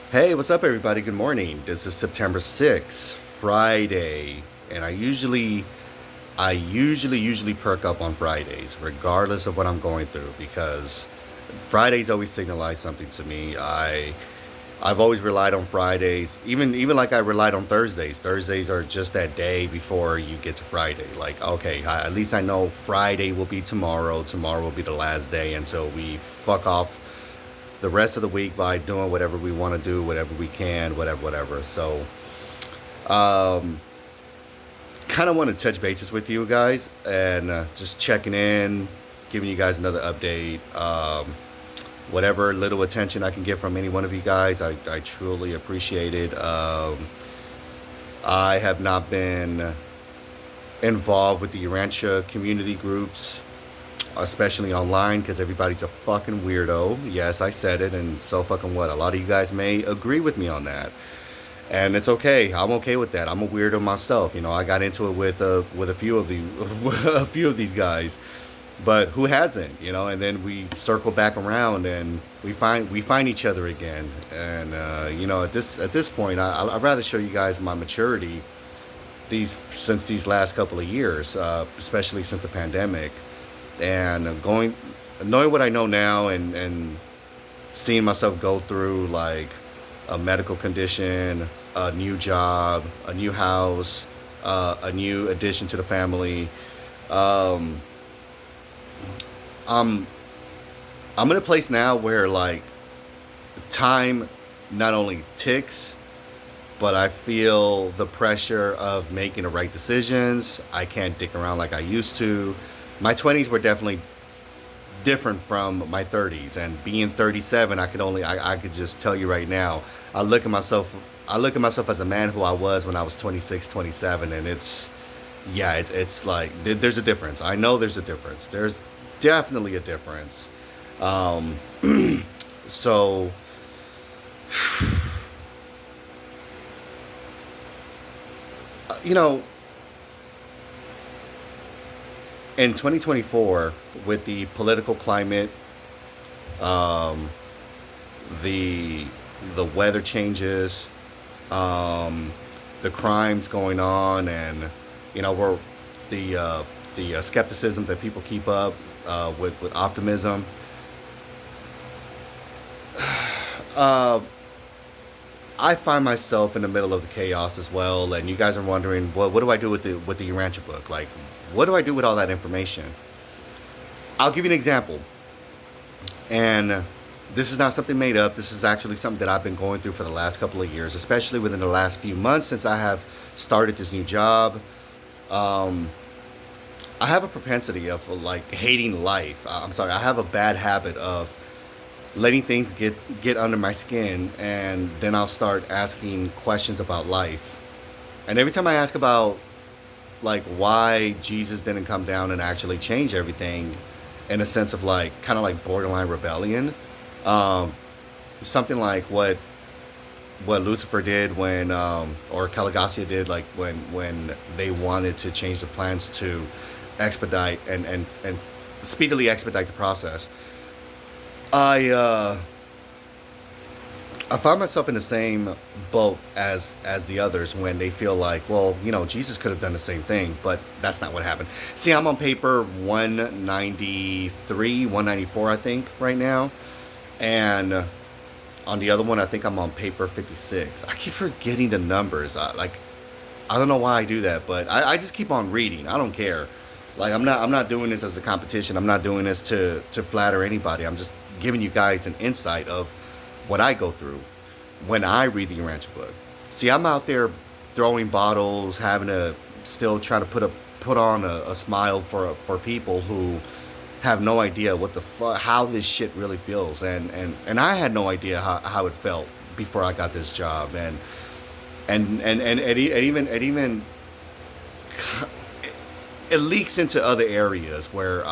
Hey, what's up, everybody? Good morning. This is September 6th, Friday, and I usually perk up on Fridays, regardless of what I'm going through, because Fridays always signalize something to me. I've always relied on Fridays, even like I relied on Thursdays. Thursdays are just that day before you get to Friday. Like, okay, at least I know Friday will be tomorrow. Tomorrow will be the last day until we fuck off the rest of the week by doing whatever we want to do, whatever we can, whatever. So, um, kind of want to touch bases with you guys and just checking in, giving you guys another update. Whatever little attention I can get from any one of you guys, I truly appreciate it. I have not been involved with the Urantia community groups, especially online, because everybody's a fucking weirdo. Yes, I said it, and so fucking what? A lot of you guys may agree with me on that, and it's okay. I'm okay with that. I'm a weirdo myself. You know, I got into it with a few of the a few of these guys, but who hasn't? You know, and then we circle back around and we find each other again. And you know, at this point, I'd rather show you guys my maturity these last couple of years, especially since the pandemic, and going knowing what I know now, and seeing myself go through like a medical condition, a new job, a new house, a new addition to the family. Um, I'm I'm in a place now where like time not only ticks, but I feel the pressure of making the right decisions. I can't dick around like I used to. My 20s were definitely different from my 30s, and being 37, I could just tell you right now, I look at myself I look at myself as a man who I was when I was 26, 27, and it's like there's a difference. I know there's a difference. There's definitely a difference. Um, so you know, in 2024, with the political climate, um, the the weather changes, um, the crimes going on, and we're the skepticism that people keep up with optimism. Uh, I find myself in the middle of the chaos as well, and you guys are wondering, well, what do I do with the Urantia book? Like, what do I do with all that information? I'll give you an example, and this is not something made up. This is actually something that I've been going through for the last couple of years, especially within the last few months since I have started this new job. Um, I have a propensity of like hating life. I'm sorry, I have a bad habit of letting things get under my skin, and then I'll start asking questions about life. And every time I ask about like why Jesus didn't come down and actually change everything, in a sense of like kind of like borderline rebellion, um, something like what Lucifer did when or Caligasia did, like when they wanted to change the plans to expedite and speedily expedite the process. I I find myself in the same boat as the others when they feel like, well, Jesus could have done the same thing, but that's not what happened. See, I'm on paper 193, 194, I think, right now, and on the other one, I think I'm on paper 56. I keep forgetting the numbers. I don't know why I do that, but I just keep on reading. I don't care. Like, I'm not doing this as a competition. I'm not doing this to flatter anybody. I'm just giving you guys an insight of what I go through when I read the Ranch book. See, I'm out there throwing bottles, having to still try to put on a smile for people who have no idea what the fuck, how this shit really feels, and I had no idea how it felt before I got this job, and it even it leaks into other areas where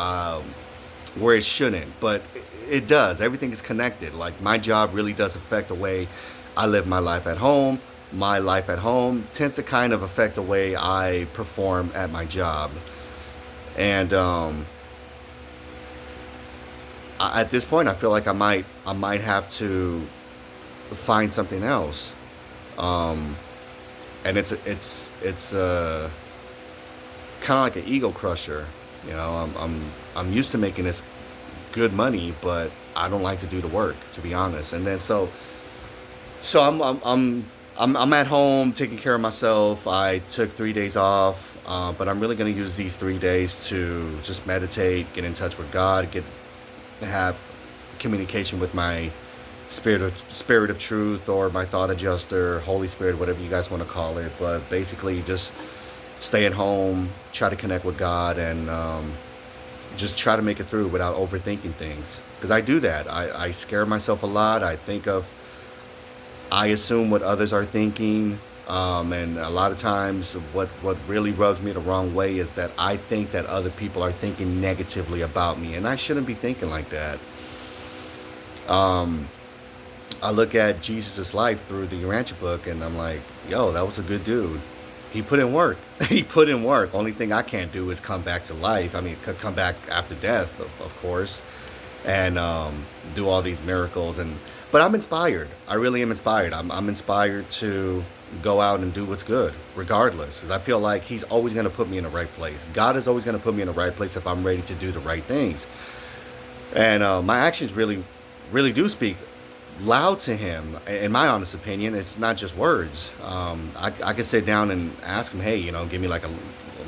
it shouldn't, but it does. Everything is connected. Like, my job really does affect the way I live my life at home. My life at home tends to kind of affect the way I perform at my job, and at this point, I feel like I might have to find something else. Um, and it's kind of like an ego crusher. You know, I'm used to making this good money, but I don't like to do the work, to be honest. And then so I'm at home taking care of myself. I took 3 days off, but I'm really going to use these 3 days to just meditate, get in touch with God, have communication with my spirit of truth, or my thought adjuster, Holy Spirit, whatever you guys want to call it. But basically, just stay at home, try to connect with God, and just try to make it through without overthinking things. Because I do that. I scare myself a lot. I assume what others are thinking. And a lot of times, what really rubs me the wrong way is that I think that other people are thinking negatively about me, and I shouldn't be thinking like that. Um, I look at Jesus' life through the Urantia book, and I'm like, yo, that was a good dude. He put in work. He put in work. Only thing I can't do is come back to life. I mean, come back after death, of course, and do all these miracles. But I'm inspired. I really am inspired. I'm inspired to go out and do what's good, regardless. Because I feel like He's always going to put me in the right place. God is always going to put me in the right place if I'm ready to do the right things. And my actions really do speak loud to Him. In my honest opinion, it's not just words. I could sit down and ask Him, hey, give me like a $1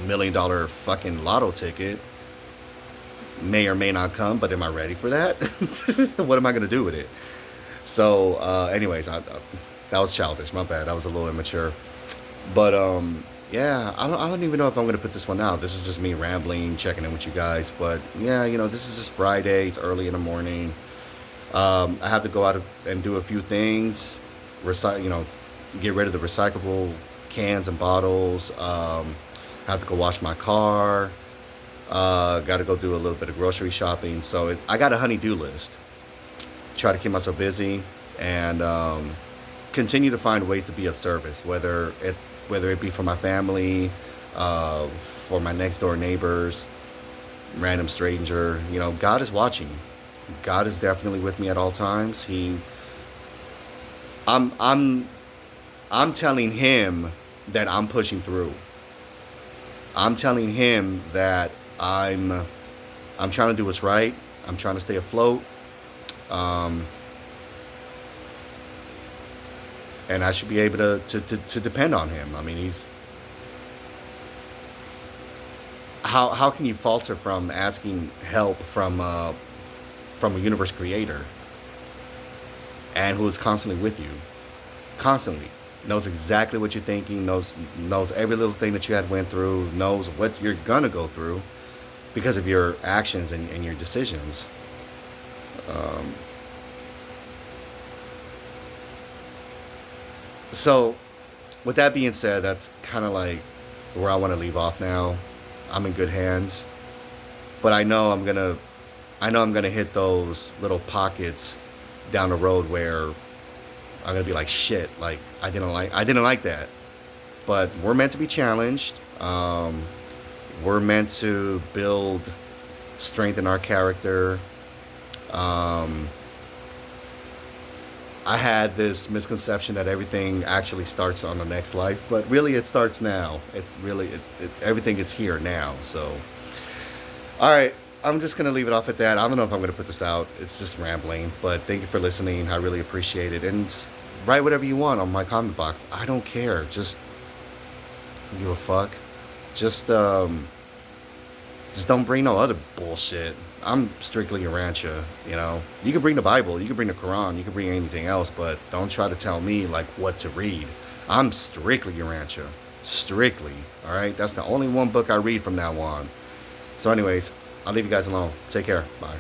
million fucking lotto ticket. May or may not come, but am I ready for that? What am I going to do with it? So, anyways, that was childish. My bad. I was a little immature. But yeah, I don't even know if I'm going to put this one out. This is just me rambling, checking in with you guys. But yeah, this is just Friday. It's early in the morning. I have to go out and do a few things, get rid of the recyclable cans and bottles. I have to go wash my car. Got to go do a little bit of grocery shopping. So I got a honey-do list. Try to keep myself busy and continue to find ways to be of service, whether it be for my family, for my next door neighbors, random stranger. God is watching. God is definitely with me at all times. I'm, I'm, I'm telling Him that I'm pushing through. I'm telling Him that I'm trying to do what's right. I'm trying to stay afloat. Um, and I should be able to depend on Him. I mean, how can you falter from asking help from a universe creator, and who is constantly with you, constantly knows exactly what you're thinking, knows every little thing that you had went through, knows what you're gonna go through because of your actions and your decisions. Um, so, with that being said, that's kind of like where I want to leave off now. I'm in good hands, but I know I'm gonna hit those little pockets down the road where I'm gonna be like, shit, like I didn't like that. But we're meant to be challenged. We're meant to build strength in our character. Um, I had this misconception that everything actually starts on the next life, but really it starts now. It's really everything is here now. So, all right. I'm just gonna leave it off at that. I don't know if I'm gonna put this out. It's just rambling, but thank you for listening. I really appreciate it. And write whatever you want on my comment box. I don't care. Just give a fuck. Just just don't bring no other bullshit. I'm strictly Urantia. You can bring the Bible, you can bring the Quran, you can bring anything else, but don't try to tell me like what to read. I'm strictly Urantia. Strictly. All right. That's the only one book I read from now on. So, anyways, I'll leave you guys alone. Take care. Bye.